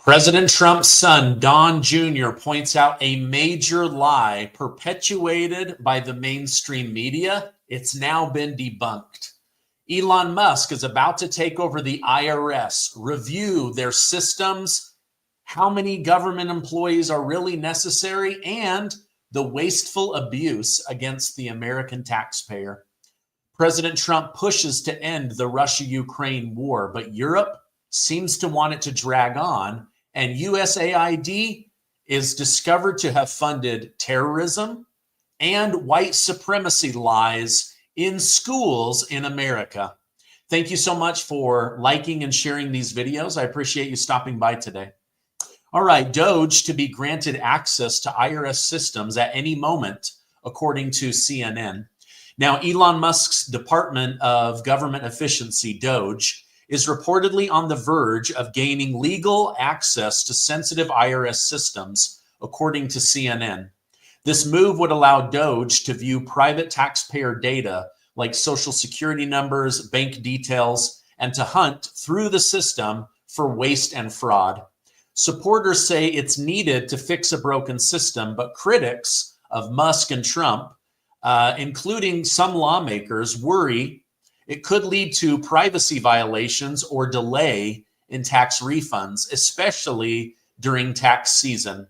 President Trump's son, Don Jr., points out a major lie perpetuated by the mainstream media. It's now been debunked. Elon Musk is about to take over the IRS, review their systems, how many government employees are really necessary, and the wasteful abuse against the American taxpayer. President Trump pushes to end the Russia-Ukraine war, but Europe seems to want it to drag on, and USAID is discovered to have funded terrorism and white supremacy lies in schools in America. Thank you so much for liking and sharing these videos. I appreciate you stopping by today. All right, Doge to be granted access to IRS systems at any moment, according to CNN. Now, Elon Musk's Department of Government Efficiency, Doge, is reportedly on the verge of gaining legal access to sensitive IRS systems, according to CNN. This move would allow Doge to view private taxpayer data like social security numbers, bank details, and to hunt through the system for waste and fraud. Supporters say it's needed to fix a broken system, but critics of Musk and Trump, including some lawmakers, worry it could lead to privacy violations or delay in tax refunds, especially during tax season.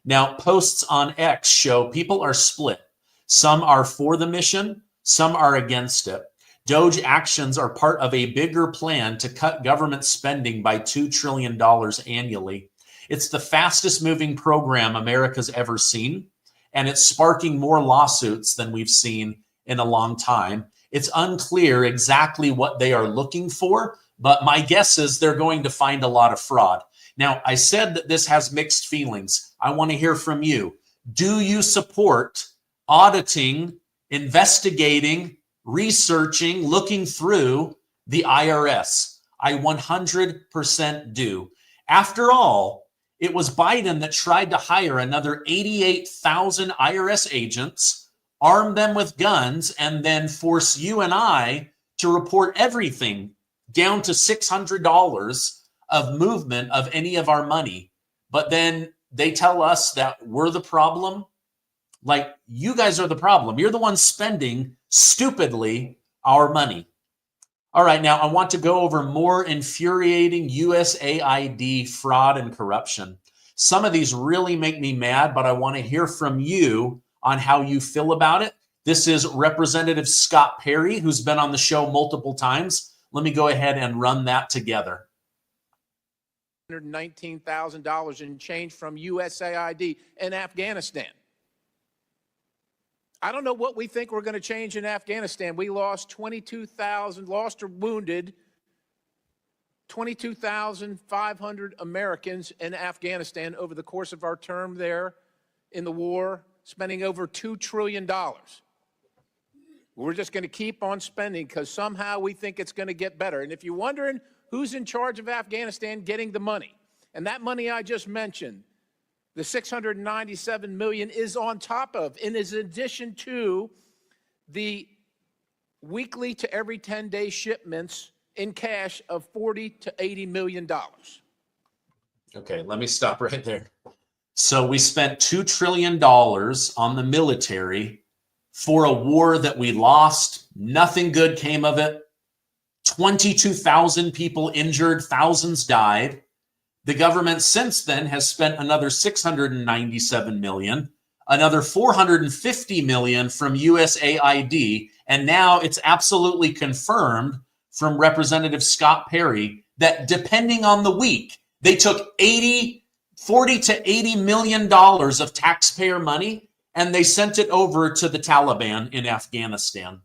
Now, posts on X show people are split. Some are for the mission, some are against it. Doge actions are part of a bigger plan to cut government spending by $2 trillion annually. It's the fastest moving program America's ever seen, and it's sparking more lawsuits than we've seen in a long time. It's unclear exactly what they are looking for, but my guess is they're going to find a lot of fraud. Now, I said that this has mixed feelings. I want to hear from you. Do you support auditing, investigating, researching, looking through the IRS? I 100% do. After all, it was Biden that tried to hire another 88,000 IRS agents, arm them with guns, and then force you and I to report everything down to $600 of movement of any of our money. But then they tell us that we're the problem. Like, you guys are the problem. You're the ones spending stupidly our money. All right, now I want to go over more infuriating USAID fraud and corruption. Some of these really make me mad, but I want to hear from you on how you feel about it. This is Representative Scott Perry, who's been on the show multiple times. Let me go ahead and run that together. $119,000 in change from USAID in Afghanistan. I don't know what we think we're going to change in Afghanistan. We lost 22,000, lost or wounded 22,500 Americans in Afghanistan over the course of our term there in the war, spending over $2 trillion. We're just going to keep on spending because somehow we think it's going to get better. And if you're wondering who's in charge of Afghanistan getting the money, and that money I just mentioned, the $697 million is on top of, and is in addition to the weekly to every 10-day shipments in cash of $40 to $80 million. Okay, let me stop right there. So we spent $2 trillion on the military for a war that we lost. Nothing good came of it. 22,000 people injured, thousands died. The government since then has spent another $697 million, another $450 million from USAID, and now it's absolutely confirmed from Representative Scott Perry that depending on the week, they took $40 to $80 million of taxpayer money and they sent it over to the Taliban in Afghanistan.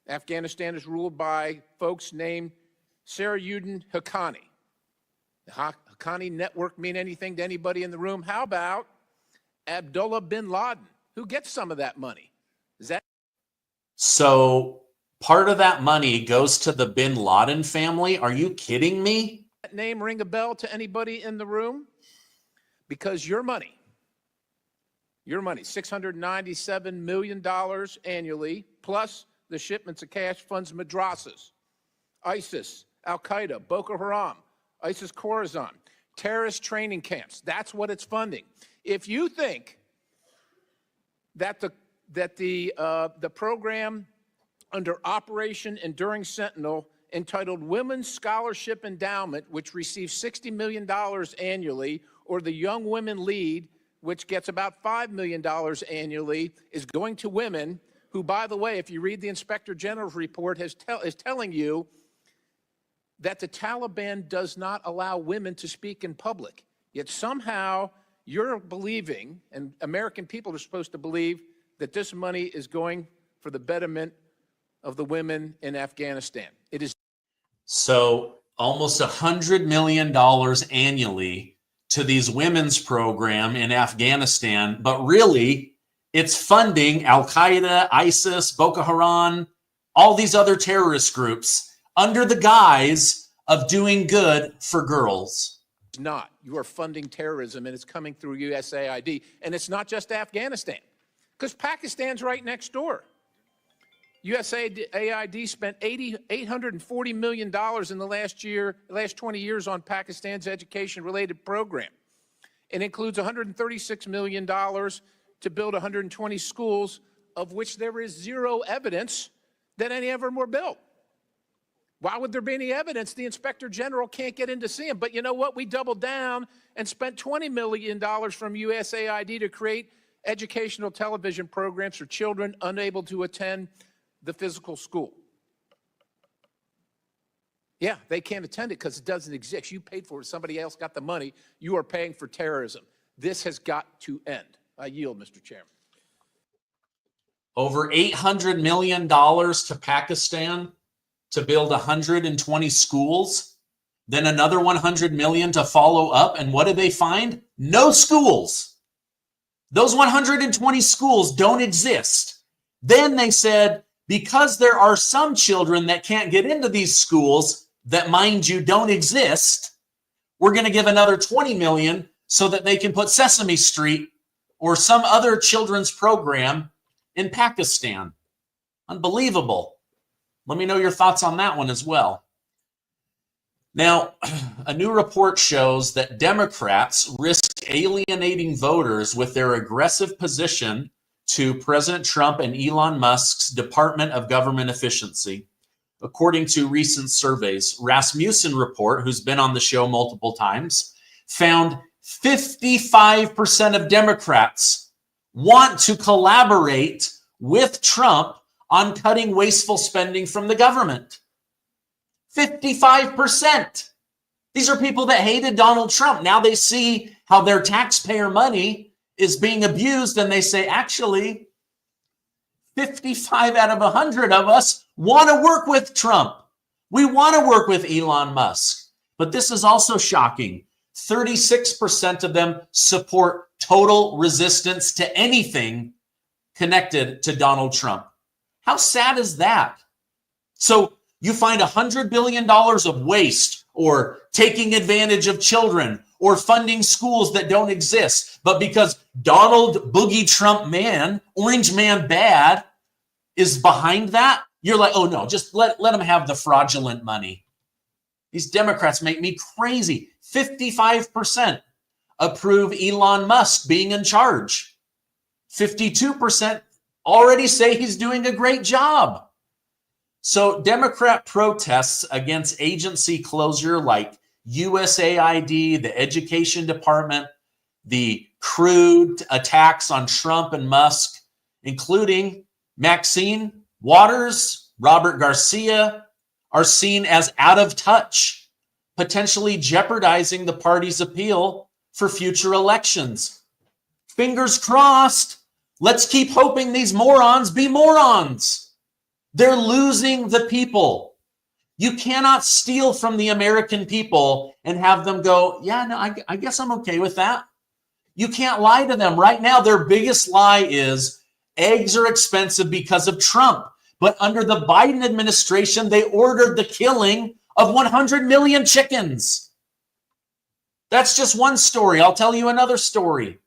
Afghanistan is ruled by folks named Sarajuddin Haqqani. The Haqqani network mean anything to anybody in the room? How about Abdullah bin Laden? Who gets some of that money? Is that so? Part of that money goes to the bin Laden family. Are you kidding me? That name ring a bell to anybody in the room? Because your money, $697 million annually, plus the shipments of cash funds madrasas, ISIS, Al-Qaeda, Boko Haram, ISIS Khorasan. Terrorist training camps. That's what it's funding. If you think that the program under Operation Enduring Sentinel, entitled Women's Scholarship Endowment, which receives $60 million annually, or the Young Women Lead, which gets about $5 million annually, is going to women who, by the way, if you read the Inspector General's report, is telling you that the Taliban does not allow women to speak in public. Yet somehow you're believing, and American people are supposed to believe, that this money is going for the betterment of the women in Afghanistan. It is. So almost $100 million annually to these women's program in Afghanistan, but really it's funding Al-Qaeda, ISIS, Boko Haram, all these other terrorist groups under the guise of doing good for girls. Not. You are funding terrorism, and it's coming through USAID. And it's not just Afghanistan, because Pakistan's right next door. USAID spent $840 million in the last 20 years on Pakistan's education-related program. It includes $136 million to build 120 schools, of which there is zero evidence that any of them were built. Why would there be any evidence? The Inspector General can't get in to see them. But you know what? We doubled down and spent $20 million from USAID to create educational television programs for children unable to attend the physical school. Yeah, they can't attend it because it doesn't exist. You paid for it. Somebody else got the money. You are paying for terrorism. This has got to end. I yield, Mr. Chairman. Over $800 million to Pakistan to build 120 schools, then another $100 million to follow up. And what did they find? No schools. Those 120 schools don't exist. Then they said, because there are some children that can't get into these schools that, mind you, don't exist, we're going to give another $20 million so that they can put Sesame Street or some other children's program in Pakistan. Unbelievable. Let me know your thoughts on that one as well. Now, a new report shows that Democrats risk alienating voters with their aggressive position to President Trump and Elon Musk's Department of Government Efficiency. According to recent surveys, Rasmussen report, who's been on the show multiple times, found 55% of Democrats want to collaborate with Trump on cutting wasteful spending from the government. 55%. These are people that hated Donald Trump. Now they see how their taxpayer money is being abused, and they say, actually, 55 out of 100 of us want to work with Trump. We want to work with Elon Musk. But this is also shocking. 36% of them support total resistance to anything connected to Donald Trump. How sad is that? So you find $100 billion of waste, or taking advantage of children, or funding schools that don't exist. But because Donald Boogie Trump man, Orange Man bad, is behind that, you're like, oh no, just let them have the fraudulent money. These Democrats make me crazy. 55% approve Elon Musk being in charge. 52% already say he's doing a great job. So Democrat protests against agency closure like USAID, the Education Department, the crude attacks on Trump and Musk, including Maxine Waters, Robert Garcia, are seen as out of touch, potentially jeopardizing the party's appeal for future elections. Fingers crossed. Let's keep hoping these morons be morons. They're losing the people. You cannot steal from the American people and have them go, yeah, no, I guess I'm okay with that. You can't lie to them. Right now, their biggest lie is eggs are expensive because of Trump. But under the Biden administration, they ordered the killing of 100 million chickens. That's just one story. I'll tell you another story.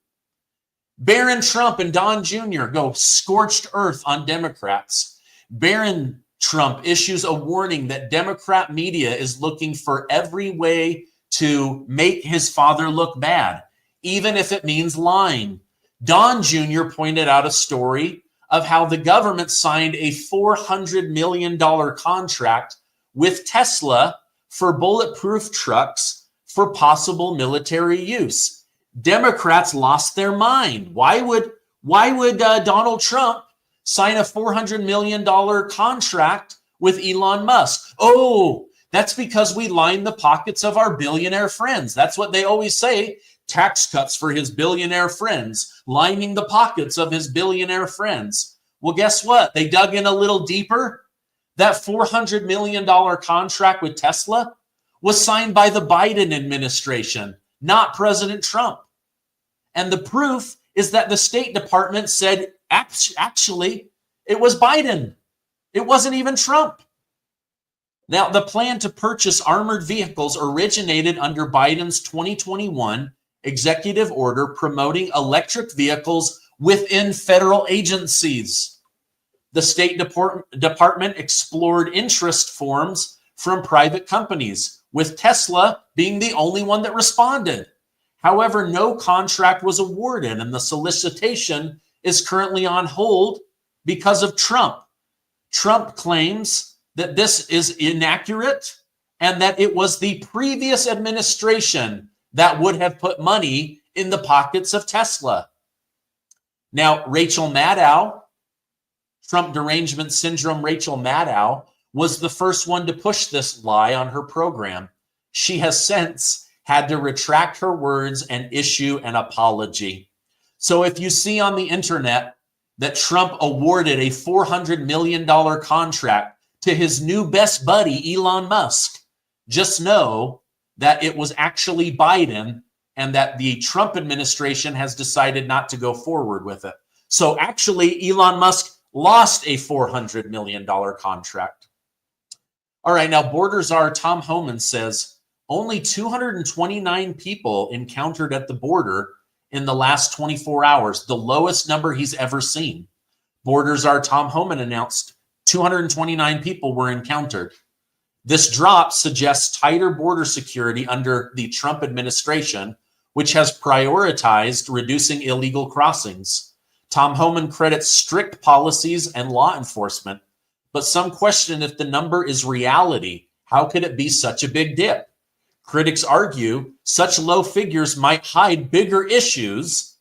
Barron Trump and Don Jr. go scorched earth on Democrats. Barron Trump issues a warning that Democrat media is looking for every way to make his father look bad, even if it means lying. Don Jr. pointed out a story of how the government signed a $400 million contract with Tesla for bulletproof trucks for possible military use. Democrats lost their mind. Why would Donald Trump sign a $400 million contract with Elon Musk? Oh, that's because we line the pockets of our billionaire friends. That's what they always say. Tax cuts for his billionaire friends, lining the pockets of his billionaire friends. Well, guess what? They dug in a little deeper. That $400 million contract with Tesla was signed by the Biden administration, not President Trump. And the proof is that the State Department said, actually, it was Biden. It wasn't even Trump. Now, the plan to purchase armored vehicles originated under Biden's 2021 executive order promoting electric vehicles within federal agencies. The State Department explored interest forms from private companies, with Tesla being the only one that responded. However, no contract was awarded, and the solicitation is currently on hold because of Trump. Trump claims that this is inaccurate and that it was the previous administration that would have put money in the pockets of Tesla. Now, Rachel Maddow, Trump derangement syndrome Rachel Maddow, was the first one to push this lie on her program. She has since had to retract her words and issue an apology. So if you see on the internet that Trump awarded a $400 million contract to his new best buddy, Elon Musk, just know that it was actually Biden and that the Trump administration has decided not to go forward with it. So actually, Elon Musk lost a $400 million contract. All right, now border czar Tom Homan says only 229 people encountered at the border in the last 24 hours, the lowest number he's ever seen. Border czar Tom Homan announced 229 people were encountered. This drop suggests tighter border security under the Trump administration, which has prioritized reducing illegal crossings. Tom Homan credits strict policies and law enforcement, but some question if the number is reality. How could it be such a big dip? Critics argue such low figures might hide bigger issues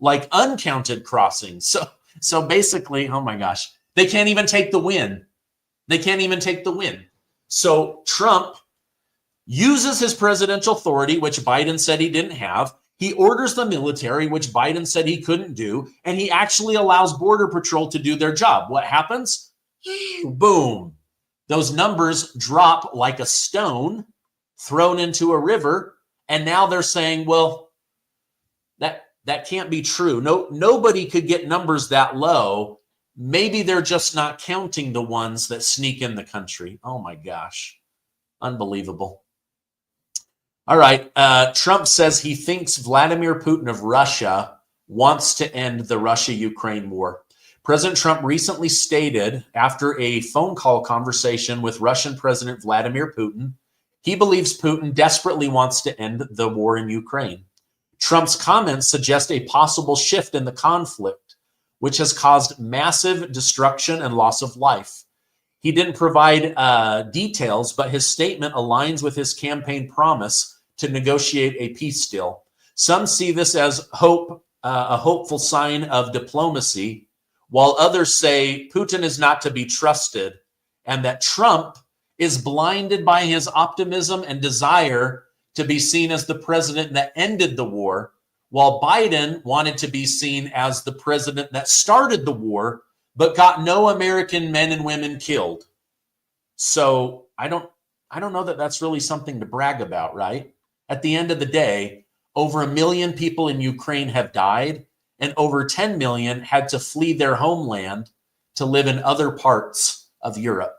like uncounted crossings. So basically, oh my gosh, they can't even take the win. They can't even take the win. So Trump uses his presidential authority, which Biden said he didn't have. He orders the military, which Biden said he couldn't do. And he actually allows Border Patrol to do their job. What happens? Boom. Those numbers drop like a stone thrown into a river. And now they're saying, well, that can't be true. Nobody could get numbers that low. Maybe they're just not counting the ones that sneak in the country. Oh my gosh. Unbelievable. All right. Trump says he thinks Vladimir Putin of Russia wants to end the Russia-Ukraine war. President Trump recently stated after a phone call conversation with Russian President Vladimir Putin, he believes Putin desperately wants to end the war in Ukraine. Trump's comments suggest a possible shift in the conflict, which has caused massive destruction and loss of life. He didn't provide details, but his statement aligns with his campaign promise to negotiate a peace deal. Some see this as a hopeful sign of diplomacy, while others say Putin is not to be trusted and that Trump is blinded by his optimism and desire to be seen as the president that ended the war, while Biden wanted to be seen as the president that started the war, but got no American men and women killed. So I don't know that that's really something to brag about, right? At the end of the day, over 1 million people in Ukraine have died, and over 10 million had to flee their homeland to live in other parts of Europe.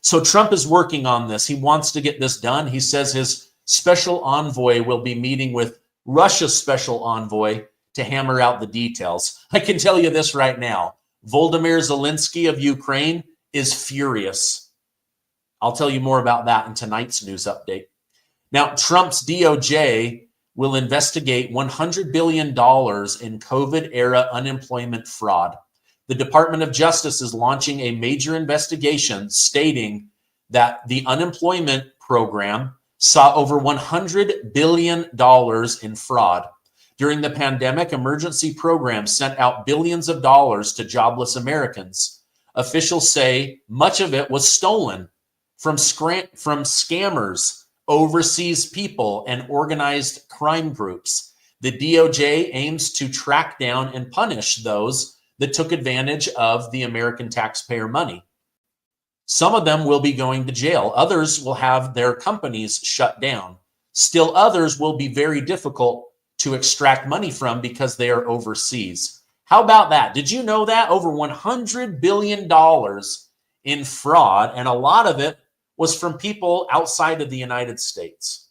So Trump is working on this. He wants to get this done. He says his special envoy will be meeting with Russia's special envoy to hammer out the details. I can tell you this right now. Volodymyr Zelensky of Ukraine is furious. I'll tell you more about that in tonight's news update. Now, Trump's DOJ will investigate $100 billion in COVID-era unemployment fraud. The Department of Justice is launching a major investigation stating that the unemployment program saw over $100 billion in fraud. During the pandemic, emergency programs sent out billions of dollars to jobless Americans. Officials say much of it was stolen from scammers, overseas people, and organized crime groups. The DOJ aims to track down and punish those that took advantage of the American taxpayer money. Some of them will be going to jail. Others will have their companies shut down. Still others will be very difficult to extract money from because they are overseas. How about that? Did you know that? Over $100 billion in fraud, and a lot of it was from people outside of the United States.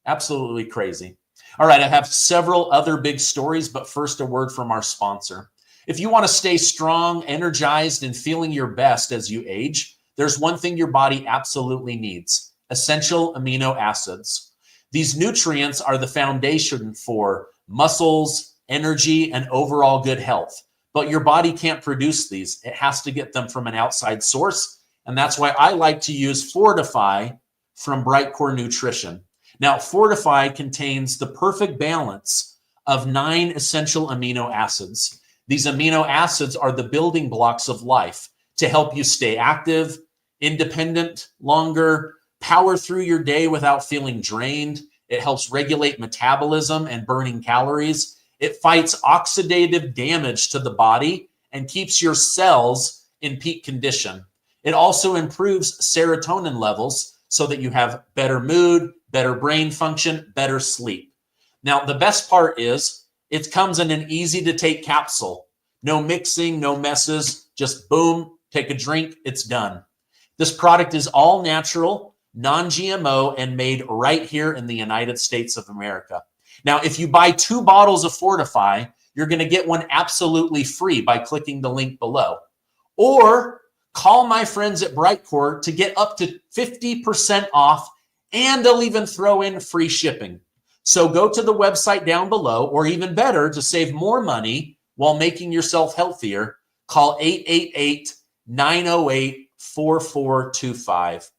Absolutely crazy. All right, I have several other big stories, but first a word from our sponsor. If you want to stay strong, energized, and feeling your best as you age, there's one thing your body absolutely needs: essential amino acids. These nutrients are the foundation for muscles, energy, and overall good health. But your body can't produce these. It has to get them from an outside source. And that's why I like to use Fortify from Brightcore Nutrition. Now, Fortify contains the perfect balance of 9 essential amino acids. These amino acids are the building blocks of life to help you stay active, independent longer, power through your day without feeling drained. It helps regulate metabolism and burning calories. It fights oxidative damage to the body and keeps your cells in peak condition. It also improves serotonin levels so that you have better mood, better brain function, better sleep. Now, the best part is it comes in an easy to take capsule. No mixing, no messes, just boom, take a drink, it's done. This product is all natural, non-GMO, and made right here in the United States of America. Now, if you buy 2 bottles of Fortify, you're going to get one absolutely free by clicking the link below. Or call my friends at Brightcore to get up to 50% off, and they'll even throw in free shipping. So go to the website down below, or even better, to save more money while making yourself healthier, call 888-908-4425.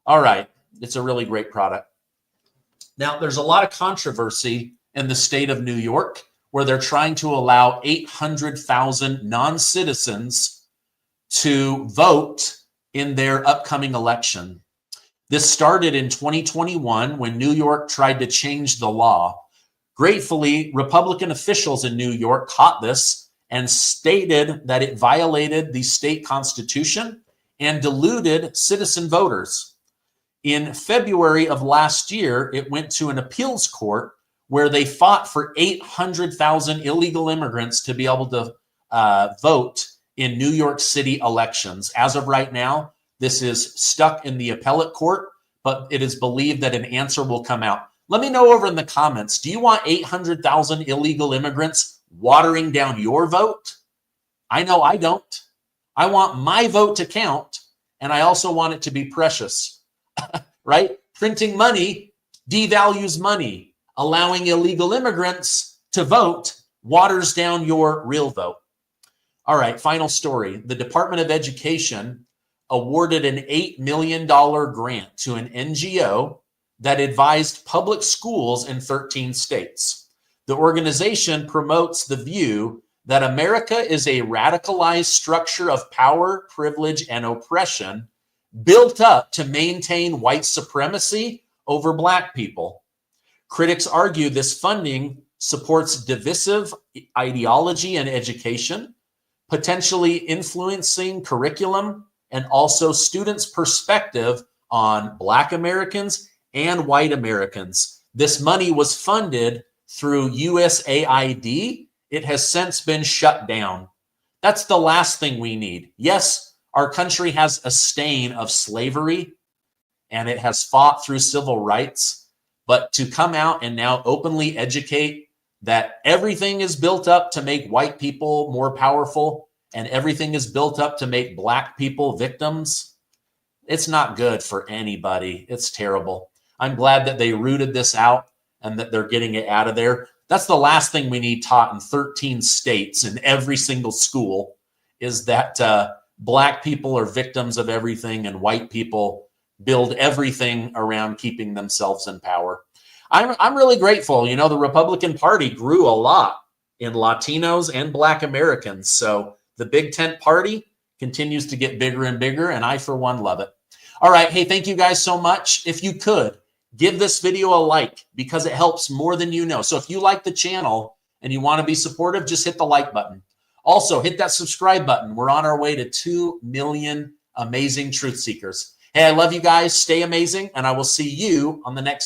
All right, it's a really great product. Now, there's a lot of controversy in the state of New York where they're trying to allow 800,000 non-citizens to vote in their upcoming election. This started in 2021 when New York tried to change the law. Gratefully, Republican officials in New York caught this and stated that it violated the state constitution and diluted citizen voters. In February of last year, it went to an appeals court where they fought for 800,000 illegal immigrants to be able to vote in New York City elections. As of right now, this is stuck in the appellate court, but it is believed that an answer will come out. Let me know over in the comments, do you want 800,000 illegal immigrants watering down your vote? I know I don't. I want my vote to count, and I also want it to be precious, right? Printing money devalues money. Allowing illegal immigrants to vote waters down your real vote. All right, final story. The Department of Education awarded an $8 million grant to an NGO that advised public schools in 13 states. The organization promotes the view that America is a radicalized structure of power, privilege, and oppression built up to maintain white supremacy over Black people. Critics argue this funding supports divisive ideology and education, potentially influencing curriculum and also students' perspective on Black Americans and white Americans. This money was funded through USAID. It has since been shut down. That's the last thing we need. Yes, our country has a stain of slavery and it has fought through civil rights, but to come out and now openly educate that everything is built up to make white people more powerful and everything is built up to make Black people victims, it's not good for anybody. It's terrible. I'm glad that they rooted this out and that they're getting it out of there. That's the last thing we need taught in 13 states in every single school, is that Black people are victims of everything and white people build everything around keeping themselves in power. I'm really grateful. You know, the Republican Party grew a lot in Latinos and Black Americans. So the Big Tent Party continues to get bigger and bigger, and I, for one, love it. All right. Hey, thank you guys so much. If you could, give this video a like, because it helps more than you know. So if you like the channel and you want to be supportive, just hit the like button. Also, hit that subscribe button. We're on our way to 2 million amazing truth seekers. Hey, I love you guys. Stay amazing, and I will see you on the next